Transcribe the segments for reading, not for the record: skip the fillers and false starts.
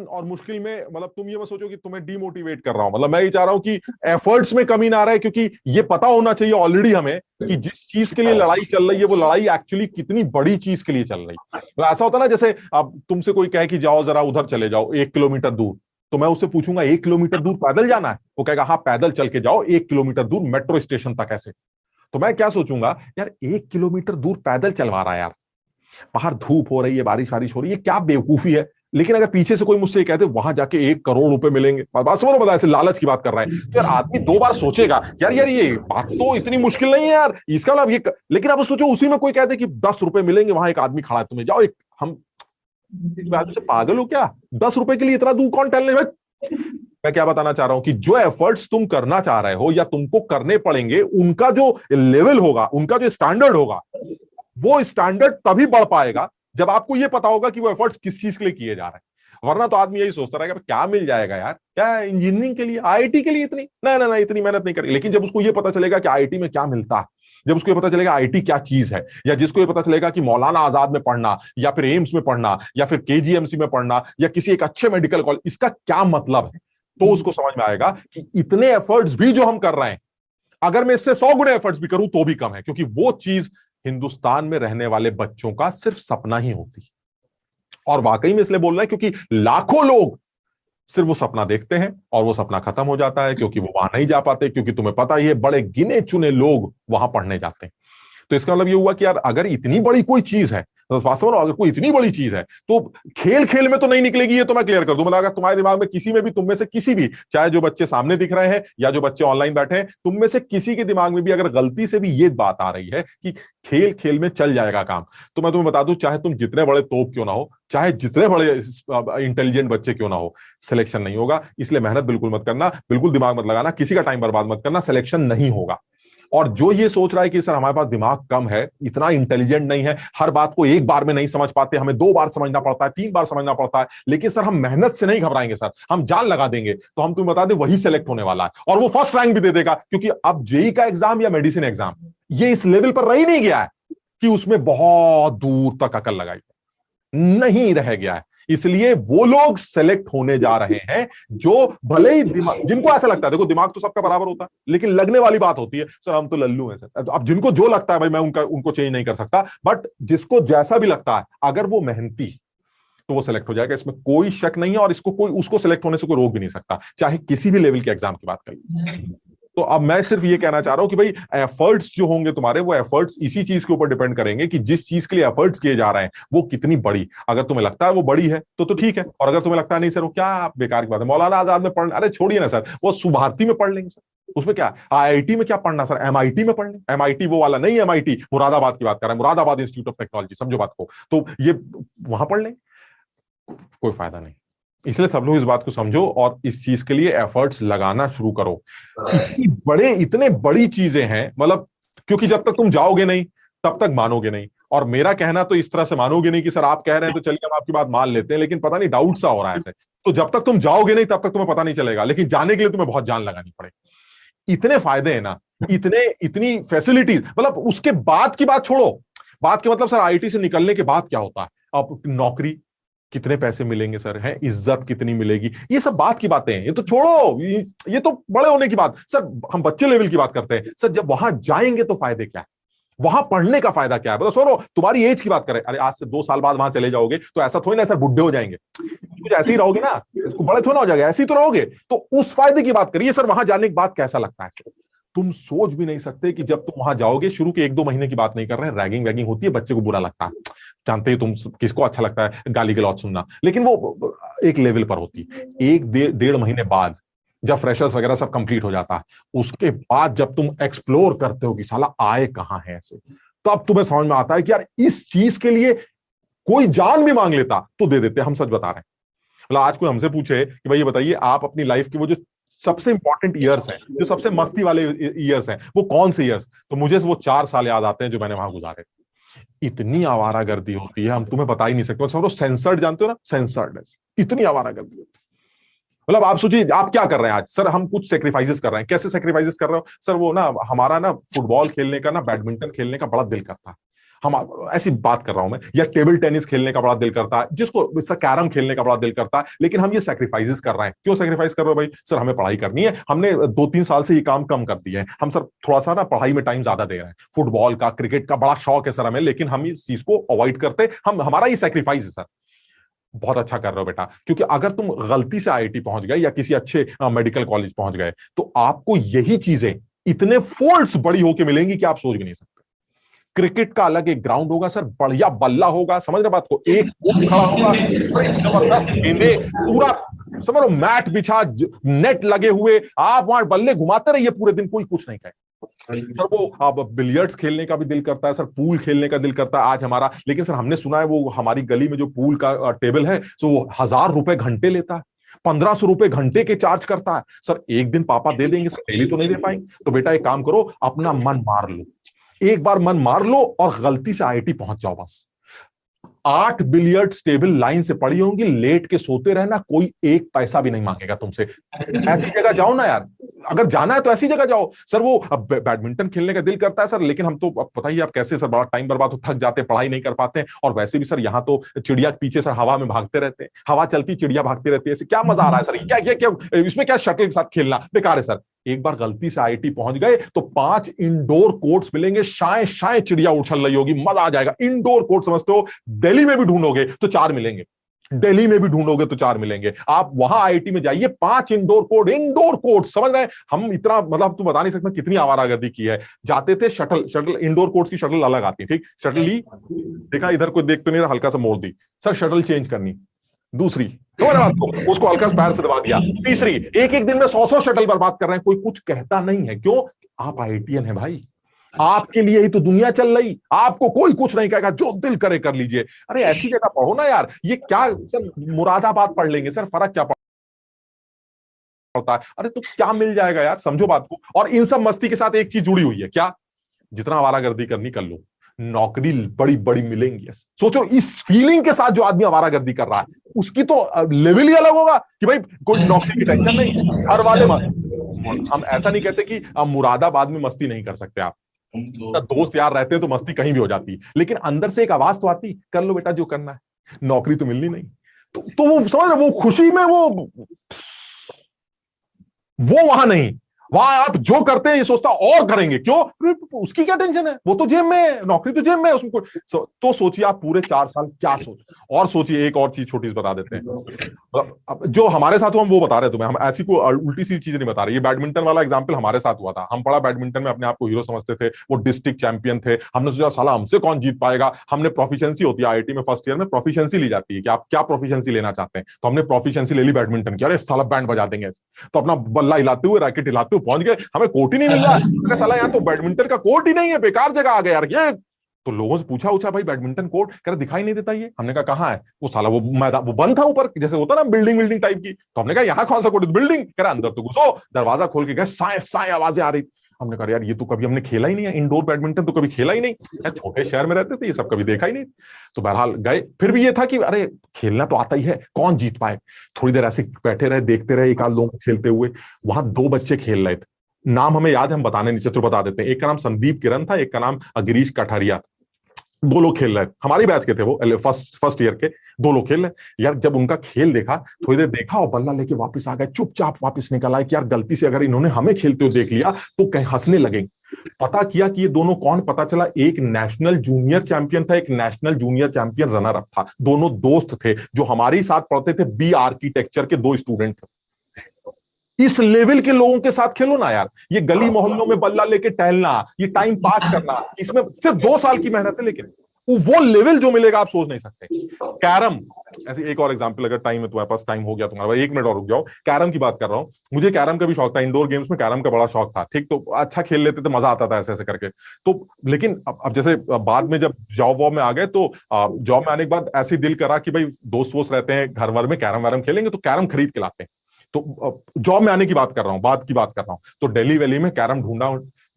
और मुश्किल में, मतलब तुम ये मत सोचो कि तुम्हें डीमोटिवेट कर रहा हूं, मतलब मैं ये चाह रहा हूं कि एफर्ट्स में कमी ना रहे, क्योंकि ये पता होना चाहिए ऑलरेडी हमें कि जिस चीज के लिए लड़ाई चल रही है वो लड़ाई एक्चुअली कितनी बड़ी चीज के लिए चल रही है। तो ऐसा होता है ना, जैसे अब तुमसे कोई कहे कि जाओ जरा उधर चले जाओ 1 किलोमीटर दूर, तो मैं उससे पूछूंगा 1 किलोमीटर दूर पैदल जाना है? वो कहेगा हाँ पैदल चल के जाओ 1 किलोमीटर दूर मेट्रो स्टेशन तक ऐसे। तो मैं क्या सोचूंगा, यार 1 किलोमीटर दूर पैदल चलवा रहा है यार, बाहर धूप हो रही है, बारिश बारिश हो रही है, क्या बेवकूफी है। लेकिन अगर पीछे से कोई मुझसे कहते वहां जाके 1 करोड़ रुपए मिलेंगे, बात समझ बता, ऐसे लालच की बात कर रहा है, तो यार आदमी 2 बार सोचेगा, यार यार ये बात तो इतनी मुश्किल नहीं है यार, इसका मतलब ये लेकिन अब सोचो उसी में कोई कहते कि 10 रुपए मिलेंगे, वहां एक आदमी खड़ा है, तुम्हें जाओ, एक हम से पागल हो क्या? 10 रुपए के लिए इतना दूर कौन टहलने? मैं क्या बताना चाह रहा हूं कि जो एफर्ट्स तुम करना चाह रहे हो या तुमको करने पड़ेंगे, उनका जो लेवल होगा, उनका जो स्टैंडर्ड होगा, वो स्टैंडर्ड तभी बढ़ पाएगा जब आपको ये पता होगा कि वो एफर्ट्स किस चीज के लिए किए जा रहे हैं। वरना तो आदमी यही सोचता रहेगा क्या मिल जाएगा यार, क्या इंजीनियरिंग के लिए, आईआईटी के लिए इतनी ना ना ना इतनी मेहनत नहीं करेगी। लेकिन जब उसको ये पता चलेगा कि आईआईटी में क्या मिलता है, जब उसको ये पता चलेगा आईटी क्या चीज है, या जिसको ये पता चलेगा कि मौलाना आजाद में पढ़ना या फिर एम्स में पढ़ना या फिर केजीएमसी में पढ़ना या किसी एक अच्छे मेडिकल कॉलेज, इसका क्या मतलब है, तो उसको समझ में आएगा कि इतने एफर्ट्स भी जो हम कर रहे हैं, अगर मैं इससे 100 गुने एफर्ट्स भी करूं तो भी कम है, क्योंकि वो चीज हिंदुस्तान में रहने वाले बच्चों का सिर्फ सपना ही होती। और वाकई में इसलिए बोल रहे हैं क्योंकि लाखों लोग सिर्फ वो सपना देखते हैं और वो सपना खत्म हो जाता है, क्योंकि वो वहां नहीं जा पाते, क्योंकि तुम्हें पता ही है बड़े गिने चुने लोग वहां पढ़ने जाते हैं। तो इसका मतलब ये हुआ कि यार अगर इतनी बड़ी कोई चीज है, तो वास्तव में अगर कोई इतनी बड़ी चीज है तो खेल खेल में तो नहीं निकलेगी, ये तो मैं क्लियर कर दूं। मतलब अगर तुम्हारे दिमाग में किसी में भी, तुम में से किसी भी, चाहे जो बच्चे सामने दिख रहे हैं या जो बच्चे ऑनलाइन बैठे हैं, तुम में से किसी के दिमाग में भी अगर गलती से भी ये बात आ रही है कि खेल खेल में चल जाएगा काम, तो मैं तुम्हें बता दूं, चाहे तुम जितने बड़े तोप क्यों ना हो, चाहे जितने बड़े इंटेलिजेंट बच्चे क्यों ना हो, सिलेक्शन नहीं होगा। इसलिए मेहनत बिल्कुल मत करना, बिल्कुल दिमाग मत लगाना, किसी का टाइम बर्बाद मत करना, सिलेक्शन नहीं होगा। और जो ये सोच रहा है कि सर हमारे पास दिमाग कम है, इतना इंटेलिजेंट नहीं है, हर बात को एक बार में नहीं समझ पाते, हमें 2 बार समझना पड़ता है, 3 बार समझना पड़ता है, लेकिन सर हम मेहनत से नहीं घबराएंगे सर, हम जान लगा देंगे, तो हम तुम्हें बता दें वही सेलेक्ट होने वाला है और वो फर्स्ट रैंक भी दे देगा। क्योंकि अब जेई का एग्जाम या मेडिसिन एग्जाम ये इस लेवल पर रह ही नहीं गया है कि उसमें बहुत दूर तक अकल लगाई, नहीं रह गया है। इसलिए वो लोग सेलेक्ट होने जा रहे हैं जो भले ही दिमाग, जिनको ऐसा लगता है, देखो दिमाग तो सबका बराबर होता है, लेकिन लगने वाली बात होती है सर हम तो लल्लू हैं सर। अब जिनको जो लगता है भाई मैं उनको चेंज नहीं कर सकता, बट जिसको जैसा भी लगता है अगर वो मेहनती तो वो सिलेक्ट हो जाएगा, इसमें कोई शक नहीं है। और इसको कोई, उसको सिलेक्ट होने से कोई रोक भी नहीं सकता, चाहे किसी भी लेवल के एग्जाम की बात करिए। तो अब मैं सिर्फ ये कहना चाह रहा हूं कि भाई एफर्ट्स जो होंगे तुम्हारे, वो एफर्ट्स इसी चीज के ऊपर डिपेंड करेंगे कि जिस चीज के लिए एफर्ट्स किए जा रहे हैं वो कितनी बड़ी। अगर तुम्हें लगता है वो बड़ी है तो ठीक है, और अगर तुम्हें लगता है नहीं सर वो क्या बेकार की बात है, मौलाना आजाद में पढ़, अरे छोड़िए ना सर, वो सुभारती में पढ़ लेंगे सर, उसमें क्या, आईआईटी में क्या पढ़ना सर, एमआईटी में पढ़ लें। एमआईटी वो वाला नहीं, एमआईटी मुरादाबाद की बात कर रहा है, मुरादाबाद इंस्टीट्यूट ऑफ टेक्नोलॉजी, समझो बात को, तो ये वहां पढ़ लें, कोई फायदा नहीं। इसलिए सब लोग इस बात को समझो और इस चीज के लिए एफर्ट्स लगाना शुरू करो। इतने बड़ी चीजें हैं, मतलब क्योंकि जब तक तुम जाओगे नहीं तब तक मानोगे नहीं। और मेरा कहना तो इस तरह से मानोगे नहीं कि सर आप कह रहे हैं तो चलिए हम आपकी बात मान लेते हैं, लेकिन पता नहीं डाउट सा हो रहा है ऐसे। तो जब तक तुम जाओगे नहीं तब तक तुम्हें पता नहीं चलेगा, लेकिन जाने के लिए तुम्हें बहुत जान लगानी पड़ेगी। इतने फायदे हैं ना, इतनी फैसिलिटीज, मतलब उसके बाद की बात छोड़ो, बात के मतलब सर आईटी से निकलने के बाद क्या होता है, अब नौकरी, कितने पैसे मिलेंगे सर, है इज्जत कितनी मिलेगी, ये सब बात की बातें हैं, ये तो छोड़ो, ये तो बड़े होने की बात। सर हम बच्चे लेवल की बात करते हैं, सर जब वहां जाएंगे तो फायदे क्या है, वहां पढ़ने का फायदा क्या है, मतलब सुनो तुम्हारी एज की बात करें, अरे आज से 2 साल बाद वहां चले जाओगे तो ऐसा थोड़ी ना सर बुढ़े हो जाएंगे, कुछ ऐसे ही रहोगे ना, इसको बड़े थोड़ा ना हो जाएगा, ऐसे ही तो रहोगे। तो उस फायदे की बात करिए सर, वहां जाने के बाद कैसा लगता है सर। तुम सोच भी नहीं सकते कि जब तुम वहां जाओगे, शुरू के 1-2 महीने की बात नहीं कर रहे हैं, रैगिंग वैगिंग होती है, बच्चे को बुरा लगता है, जानते ही तुम किसको अच्छा लगता है गाली गलौज सुनना, लेकिन वो एक लेवल पर होती है। 1-1.5 महीने बाद जब फ्रेशर्स वगैरह सब कंप्लीट हो जाता है, उसके बाद जब तुम एक्सप्लोर करते हो कि साला आए कहां है ऐसे, तब तुम्हें समझ में आता है कि यार इस चीज के लिए कोई जान भी मांग लेता तो दे देते। हम सच बता रहे हैं, मतलब आज कोई हमसे पूछे कि भाई ये बताइए आप अपनी लाइफ के वो जो सबसे इंपॉर्टेंट ईयर्स हैं, जो सबसे मस्ती वाले ईयर्स हैं, वो कौन से ईयर्स, तो मुझे वो 4 साल याद आते हैं जो मैंने वहां गुजारे। इतनी आवारागर्दी होती है, हम तुम्हें बता ही नहीं सकते। समझो सेंसर्ड, जानते हो ना, सेंसर्ड, इतनी आवारागर्दी होती है। मतलब आप सोचिए आप क्या कर रहे हैं आज, सर हम कुछ सेक्रीफाइसेस कर रहे हैं। कैसे सेक्रीफाइसेस कर रहे हो सर, वो ना हमारा ना फुटबॉल खेलने का ना बैडमिंटन खेलने का बड़ा दिल करता है, हम ऐसी बात कर रहा हूं मैं, या टेबल टेनिस खेलने का बड़ा दिल करता है, जिसको कैरम खेलने का बड़ा दिल करता है, लेकिन हम ये सैक्रिफाइसेस कर रहे हैं। क्यों सैक्रिफाइस कर रहे हो भाई? सर हमें पढ़ाई करनी है, हमने 2-3 साल से ये काम कम कर दिए हैं, हम सर थोड़ा सा ना पढ़ाई में टाइम ज्यादा दे रहे हैं, फुटबॉल का क्रिकेट का बड़ा शौक है सर हमें, लेकिन हम इस चीज को अवॉइड करते, हम हमारा ये सैक्रिफाइस है सर। बहुत अच्छा कर रहे हो बेटा, क्योंकि अगर तुम गलती से आईआईटी पहुंच गए या किसी अच्छे मेडिकल कॉलेज पहुंच गए, तो आपको यही चीजें इतने फोल्ड्स बड़ी होके मिलेंगी कि आप सोच भी नहीं सकते। क्रिकेट का अलग एक ग्राउंड होगा सर, बढ़िया बल्ला होगा, समझ रहे बात को, एक कोच खड़ा होगा, जबरदस्त गेंदे, पूरा समझ लो मैट बिछा, नेट लगे हुए, आप वहां बल्ले घुमाते रहिए पूरे दिन, कोई कुछ नहीं कहे सर। वो आप बिलियर्ड्स खेलने का भी दिल करता है सर, पूल खेलने का दिल करता है आज हमारा, लेकिन सर हमने सुना है वो हमारी गली में जो पूल का टेबल है, सो वो 1000 रुपए घंटे लेता है, 1500 रुपए घंटे के चार्ज करता है सर। एक दिन पापा दे देंगे सर, डेली तो नहीं दे पाएंगे, तो बेटा एक काम करो, अपना मन मार लो, एक बार मन मार लो और गलती से आईआईटी पहुंच जाओ बस। 8 बिलियर्ड्स टेबल लाइन से पड़ी होंगी, लेट के सोते रहना, कोई एक पैसा भी नहीं मांगेगा तुमसे। ऐसी जगह जाओ ना यार, अगर जाना है तो ऐसी जगह जाओ सर। वो अब बैडमिंटन खेलने का दिल करता है सर, लेकिन हम तो अब पता ही आप कैसे सर, बड़ा टाइम बर्बाद हो, थक जाते, पढ़ाई नहीं कर पाते हैं, और वैसे भी सर यहाँ तो चिड़िया के पीछे सर हवा में भागते रहते हैं, हवा चलती चिड़िया भागती रहती है, क्या मजा आ रहा है सर? क्या क्या क्या इसमें क्या शटल के साथ खेलना बेकार है सर। एक बार गलती से आईआईटी पहुंच गए तो 5 इंडोर कोर्ट्स मिलेंगे, शाय शाय चिड़िया उछल रही होगी, मजा आ जाएगा। इंडोर कोर्ट समझते हो? दिल्ली में भी ढूंढोगे तो 4 मिलेंगे, दिल्ली में भी ढूंढोगे तो 4 मिलेंगे। आप वहां आईआईटी में जाइए, 5 इंडोर कोर्ट, समझ रहे हैं? हम इतना मतलब तू बता नहीं सकते कितनी आवारागर्दी की है। जाते थे, शटल इंडोर कोर्ट्स की शटल अलग आती है, ठीक, शटल ली, देखा इधर कोई देख तो नहीं रहा, हल्का सा मोड़ दी सर, शटल चेंज करनी, दूसरी, समझ बात को, उसको हल्का पैर से दबा दिया, तीसरी, एक एक दिन में 100 शटल बर्बाद कर रहे हैं, कोई कुछ कहता नहीं है। क्यों? आप आईआईटीएन है भाई, आपके लिए ही तो दुनिया चल रही, आपको कोई कुछ नहीं कहेगा, जो दिल करे कर लीजिए। अरे ऐसी जगह पढ़ो ना यार, ये क्या सर, मुरादाबाद पढ़ लेंगे सर, फर्क क्या पड़ता है? अरे तो क्या मिल जाएगा यार, समझो बात को। और इन सब मस्ती के साथ एक चीज जुड़ी हुई है, क्या? जितना आवारागर्दी करनी कर लो, नौकरी बड़ी बड़ी मिलेंगी। सोचो इस फीलिंग के साथ जो आदमी आवारागर्दी कर रहा है, उसकी तो लेवल ही अलग होगा कि भाई कोई नौकरी की टेंशन नहीं, घर वाले हम ऐसा नहीं कहते कि मुरादाबाद में मस्ती नहीं कर सकते आप, दोस्त यार रहते हैं तो मस्ती कहीं भी हो जाती है, लेकिन अंदर से एक आवाज तो आती, कर लो बेटा जो करना है, नौकरी तो मिलनी नहीं। तो वो समझ रहे, वो खुशी में वो वहां नहीं, वहां आप जो करते हैं ये सोचता और करेंगे, क्यों? उसकी क्या टेंशन है, वो तो जेब में है, नौकरी तो जेब में है उसको। तो सोचिए आप पूरे 4 साल क्या सोच, और सोचिए एक और चीज छोटी सी बता देते हैं, जो हमारे साथ हुआ हम वो बता रहे तुम्हें, हम ऐसी को उल्टी सी चीजें नहीं बता रहे। ये बैडमिंटन वाला एग्जाम्पल हमारे साथ हुआ था, हम बड़ा बैडमिंटन में अपने आप को हीरो समझते थे, वो डिस्ट्रिक्ट चैंपियन थे, हमने सोचा साला हमसे कौन जीत पाएगा। हमने प्रोफिशिएंसी होती है आईआईटी में, फर्स्ट ईयर में प्रोफिशिएंसी ली जाती है कि आप क्या प्रोफिशिएंसी लेना चाहते हैं, तो हमने प्रोफिशिएंसी ले ली बैडमिंटन की। अरे साला बैंड बजा देंगे, तो अपना बल्ला हिलाते हुए, रैकेट हिलाते हुए पहुंच गए, हमें कोर्ट ही नहीं मिल रहा, साला यहाँ तो बैडमिंटन का कोर्ट ही नहीं है, बेकार जगह आ गया यार ये। तो लोगों से पूछा भाई बैडमिंटन कोर्ट, कह रहे दिखाई नहीं देता ये। हमने कहा कहाँ है? वो साला वो मैदान वो बंद था ऊपर, जैसे होता ना बिल्डिंग टाइप की। तो हमने कहा यहाँ कौन सा कोर्ट? बिल्डिंग। कह रहा अंदर तो घुसो, दरवाजा खोल के गए, साए साए आवाजें आ रही। हमने कहा यार ये तो कभी हमने खेला ही नहीं है, इंडोर बैडमिंटन तो कभी खेला ही नहीं, छोटे शहर में रहते थे, ये सब कभी देखा ही नहीं। तो बहरहाल गए, फिर भी ये था कि अरे खेलना तो आता ही है, कौन जीत पाए। थोड़ी देर ऐसे बैठे रहे, देखते रहे एक आध लोग खेलते हुए। वहां 2 बच्चे खेल रहे थे, नाम हमें याद है, हम बताने नीचे तो बता देते हैं। एक का नाम संदीप किरण था, एक का नाम गिरीश कठारिया। 2 लोग खेल रहे थे, हमारी बैच के थे वो, फर्स्ट ईयर के 2 लोग खेल रहे यार। जब उनका खेल देखा, थोड़ी देर देखा और बल्ला लेके वापस आ गए, चुपचाप वापस निकल आए कि यार गलती से अगर इन्होंने हमें खेलते हुए देख लिया तो कहीं हंसने लगेंगे। पता किया कि ये दोनों कौन, पता चला एक नेशनल जूनियर चैंपियन था, एक national junior champion runner up था। दोनों दोस्त थे जो हमारे साथ पढ़ते थे, बी आर्किटेक्चर के 2 स्टूडेंट थे। इस लेवल के लोगों के साथ खेलो ना यार, ये गली मोहल्लों में बल्ला लेके टहलना, ये टाइम पास करना, इसमें सिर्फ 2 साल की मेहनत है, लेकिन वो लेवल जो मिलेगा आप सोच नहीं सकते। कैरम, ऐसे एक और एग्जांपल, अगर टाइम है तुम्हारे पास, टाइम हो गया तुम्हारा, 1 मिनट और रुक जाओ। कैरम की बात कर रहा हूं, मुझे कैरम का भी शौक था, इंडोर गेम्स में कैरम का बड़ा शौक था, ठीक, तो अच्छा खेल लेते थे, मजा आता था ऐसे ऐसे करके। तो लेकिन अब जैसे बाद में जब जॉब वॉब में आ गए, तो जॉब में आने के बाद ऐसे दिल करा कि भाई दोस्त वोस्त रहते हैं घर वर में, कैरम वैरम खेलेंगे, तो कैरम खरीद के लाते हैं। तो जॉब में आने की बात कर रहा हूं, बाद की बात कर रहा हूं, तो दिल्ली वैली में कैरम ढूंढा,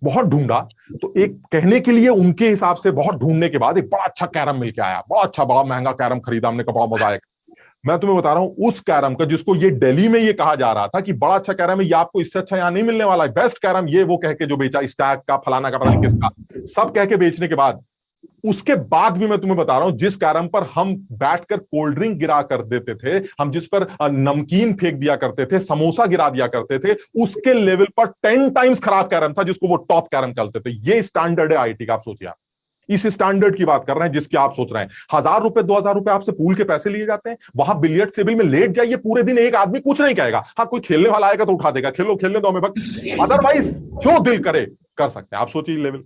बहुत ढूंढा। तो एक कहने के लिए उनके हिसाब से बहुत ढूंढने के बाद एक बड़ा अच्छा कैरम मिल के आया, बड़ा अच्छा बड़ा महंगा कैरम खरीदा हमने, का बड़ा मजा आया। मैं तुम्हें बता रहा हूं उस कैरम का, जिसको ये दिल्ली में ये कहा जा रहा था कि बड़ा अच्छा कैरम है, ये आपको इससे अच्छा यहां नहीं मिलने वाला है, बेस्ट कैरम ये, वो कह के जो बेचा, स्टैक का, फलाना का, पता नहीं किसका, सब कह के बेचने के बाद उसके बाद भी मैं तुम्हें बता रहा हूं, जिस कैरम पर हम बैठकर कोल्ड ड्रिंक गिरा कर देते थे, हम जिस पर नमकीन फेंक दिया करते थे, समोसा गिरा दिया करते थे, उसके लेवल पर 10 टाइम्स खराब कैरम था, जिसको वो टॉप कैरम कहते थे। ये स्टैंडर्ड है आईटी का। आप सोचिए, इस स्टैंडर्ड की बात कर रहे हैं जिसकी आप सोच रहे हैं। 1,000 रुपए 2,000 रुपए आपसे पूल के पैसे लिए जाते हैं, वहां बिलियर्ड टेबल में लेट जाइए पूरे दिन, एक आदमी कुछ नहीं कहेगा। हाँ, कोई खेलने वाला आएगा तो उठा देगा, खेलो खेलने दो हमें वक्त, अदरवाइज जो दिल करे कर सकते हैं। आप सोचिए लेवल।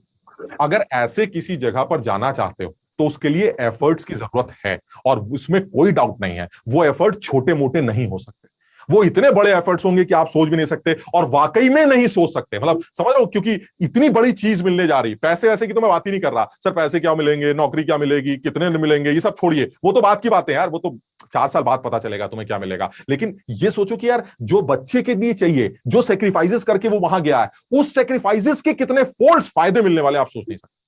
अगर ऐसे किसी जगह पर जाना चाहते हो तो उसके लिए एफर्ट्स की जरूरत है, और उसमें कोई डाउट नहीं है। वो एफर्ट छोटे मोटे नहीं हो सकते, वो इतने बड़े एफर्ट्स होंगे कि आप सोच भी नहीं सकते, और वाकई में नहीं सोच सकते। मतलब समझ लो, क्योंकि इतनी बड़ी चीज मिलने जा रही। पैसे वैसे की तो मैं बात ही नहीं कर रहा, सर पैसे क्या मिलेंगे, नौकरी क्या मिलेगी, कितने मिलेंगे, ये सब छोड़िए, वो तो बात की बातें यार, वो तो 4 साल बाद पता चलेगा तुम्हें क्या मिलेगा। लेकिन ये सोचो कि यार, जो बच्चे के लिए चाहिए, जो सेक्रीफाइसेस करके वो वहां गया है, उस सेक्रीफाइसेस के कितने फोल्ड्स फायदे मिलने वाले आप सोच नहीं सकते।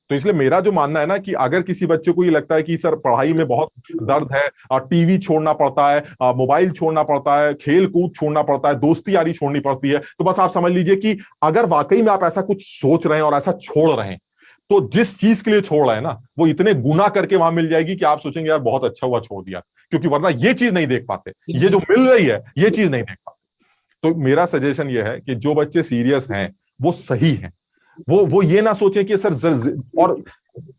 तो इसलिए मेरा जो मानना है ना, कि अगर किसी बच्चे को ये लगता है कि सर पढ़ाई में बहुत दर्द है, टीवी छोड़ना पड़ता है, मोबाइल छोड़ना पड़ता है, खेल कूद छोड़ना पड़ता है, दोस्ती यारी छोड़नी पड़ती है, तो बस आप समझ लीजिए कि अगर वाकई में आप ऐसा कुछ सोच रहे हैं और ऐसा छोड़ रहे हैं, तो जिस चीज के लिए छोड़ रहे हैं ना, वो इतने गुना करके वहां मिल जाएगी कि आप सोचेंगे यार बहुत अच्छा हुआ छोड़ दिया, क्योंकि वरना ये चीज नहीं देख पाते, ये जो मिल रही है ये चीज नहीं देख पाते। तो मेरा सजेशन ये है कि जो बच्चे सीरियस हैं वो सही हैं, वो ये ना सोचें कि सर और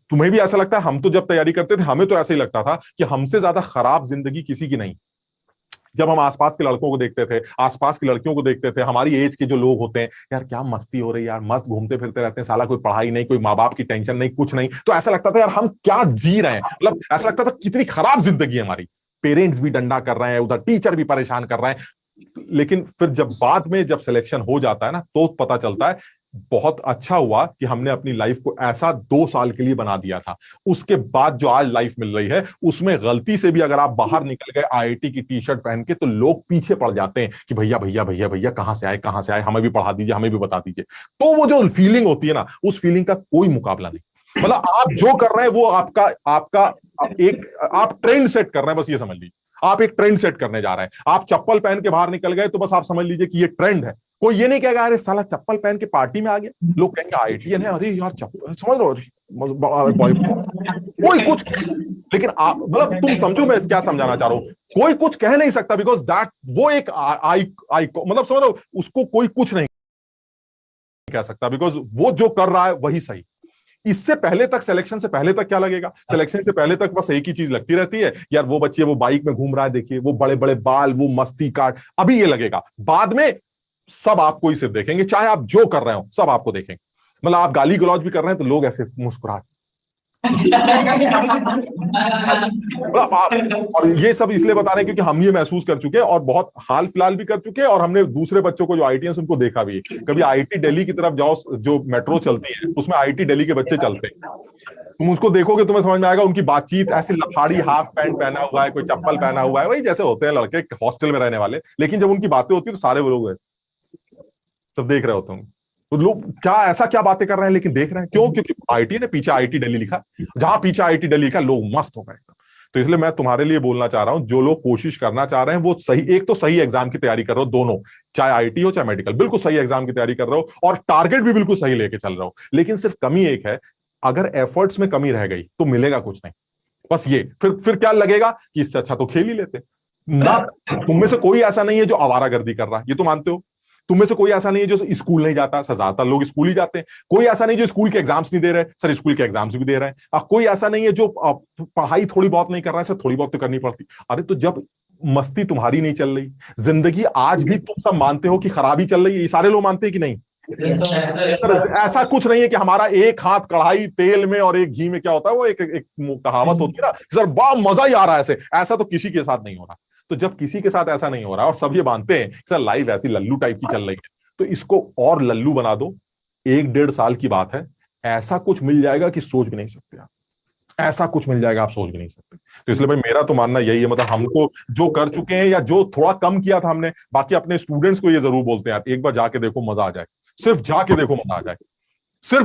तुम्हें भी ऐसा लगता है, हम तो जब तैयारी करते थे हमें तो ऐसा ही लगता था कि हमसे ज्यादा खराब जिंदगी किसी की नहीं। जब हम आसपास के लड़कों को देखते थे, आसपास की लड़कियों को देखते थे, हमारी एज के जो लोग होते हैं, यार क्या मस्ती हो रही है यार, मस्त घूमते फिरते रहते हैं, साला कोई पढ़ाई नहीं, कोई माँ बाप की टेंशन नहीं, कुछ नहीं, तो ऐसा लगता था यार हम क्या जी रहे हैं, मतलब ऐसा लगता था कितनी खराब जिंदगी है हमारी। पेरेंट्स भी डंडा कर रहे हैं, उधर टीचर भी परेशान कर रहे हैं। लेकिन फिर जब बाद में जब सिलेक्शन हो जाता है ना, तो पता चलता है बहुत अच्छा हुआ कि हमने अपनी लाइफ को ऐसा 2 साल के लिए बना दिया था। उसके बाद जो आज लाइफ मिल रही है, उसमें गलती से भी अगर आप बाहर निकल गए आईआईटी की टी शर्ट पहन के, तो लोग पीछे पड़ जाते हैं कि भैया भैया भैया भैया कहां से आए, कहां से आए, हमें भी पढ़ा दीजिए, हमें भी बता दीजिए। तो वो जो फीलिंग होती है ना, उस फीलिंग का कोई मुकाबला नहीं। मतलब आप जो कर रहे हैं वो आपका आपका एक आप ट्रेंड सेट कर रहे हैं, बस ये समझ लीजिए आप एक ट्रेंड सेट करने जा रहे हैं। आप चप्पल पहन के बाहर निकल गए तो बस आप समझ लीजिए कि ये ट्रेंड है। कोई ये नहीं कहेगा अरे साला चप्पल पहन के पार्टी में आ गया, लोग कहेंगे आईटीएन है, अरे यार चप्पल, समझ लो बॉय, कोई कुछ। लेकिन आप मतलब तुम समझो मैं क्या समझाना चाह रहा हूं, कोई कुछ कह नहीं सकता, बिकॉज दैट वो एक आई आई मतलब समझ लो उसको कोई कुछ नहीं कह सकता, बिकॉज वो जो कर रहा है वही सही। इससे पहले तक, सिलेक्शन से पहले तक क्या लगेगा, सिलेक्शन से पहले तक बस एक ही चीज लगती रहती है, यार वो बच्चे वो बाइक में घूम रहा है, देखिए वो बड़े बड़े बाल, वो मस्ती काट, अभी ये लगेगा। बाद में सब आपको ही सिर्फ देखेंगे, चाहे आप जो कर रहे हो सब आपको देखेंगे। मतलब आप गाली गलौज भी कर रहे हैं तो लोग ऐसे मुस्कुरा और ये सब इसलिए बता रहे हैं क्योंकि हम ये महसूस कर चुके हैं और बहुत हाल फिलहाल भी कर चुके हैं, और हमने दूसरे बच्चों को जो आईटीएन उनको देखा भी है। कभी आईटी दिल्ली की तरफ जाओ, जो मेट्रो चलती है उसमें आईटी दिल्ली के बच्चे चलते हैं, तुम उसको देखोगे तुम्हें समझ में आएगा, उनकी बातचीत ऐसी लफाड़ी, हाफ पैंट पहना हुआ है, कोई चप्पल पहना हुआ है, वही जैसे होते हैं लड़के हॉस्टल में रहने वाले। लेकिन जब उनकी बातें होती है तो सारे वो लोग सब देख रहे होते हैं, तो लोग क्या ऐसा क्या बातें कर रहे हैं, लेकिन देख रहे हैं क्यों, क्योंकि आईटी ने पीछे आईटी दिल्ली लिखा, जहां पीछे आईटी दिल्ली लिखा लोग मस्त हो गए। तो इसलिए मैं तुम्हारे लिए बोलना चाह रहा हूं, जो लोग कोशिश करना चाह रहे हैं वो सही, एक तो सही एग्जाम की तैयारी कर रहे हो, दोनों, चाहे आईटी हो चाहे मेडिकल, बिल्कुल सही एग्जाम की तैयारी कर रहे हो और टारगेट भी बिल्कुल सही लेके चल रहे हो। लेकिन सिर्फ कमी एक है, अगर एफर्ट्स में कमी रह गई तो मिलेगा कुछ नहीं। बस ये फिर क्या लगेगा कि इससे अच्छा तो खेल ही लेते ना। तुम में से कोई ऐसा नहीं है जो आवारागर्दी कर रहा है, ये तो मानते हो। तुम में से कोई ऐसा नहीं है जो स्कूल नहीं जाता, सर ज्यादातर लोग स्कूल ही जाते हैं। कोई ऐसा नहीं जो स्कूल के एग्जाम्स नहीं दे रहे, सर स्कूल के एग्जाम्स भी दे रहे हैं। कोई ऐसा नहीं है जो पढ़ाई थोड़ी बहुत नहीं कर रहा है, सर थोड़ी बहुत तो करनी पड़ती। अरे तो जब मस्ती तुम्हारी नहीं चल रही, जिंदगी आज भी तुम सब मानते हो कि खराबी चल रही है, ये सारे लोग मानते हैं कि नहीं? ऐसा कुछ नहीं है कि हमारा एक हाथ कढ़ाई तेल में और एक घी में, क्या होता है वो एक कहावत होती है ना, सर बड़ा मजा ही आ रहा है ऐसे, ऐसा तो किसी के साथ नहीं हो रहा। तो जब किसी के साथ ऐसा नहीं हो रहा और सब ये मानते हैं सर लाइफ ऐसी लल्लू टाइप की चल रही है, तो इसको और लल्लू बना दो। 1-1.5 साल की बात है, ऐसा कुछ मिल जाएगा कि सोच भी नहीं सकते आप, ऐसा कुछ मिल जाएगा आप सोच भी नहीं सकते। तो इसलिए भाई मेरा तो मानना यही है, मतलब हमको जो कर चुके हैं या जो थोड़ा कम किया था हमने, बाकी अपने स्टूडेंट्स को ये जरूर बोलते हैं यार एक बार जाके देखो मजा आ जाए, सिर्फ जाके देखो मजा आ जाए, सिर्फ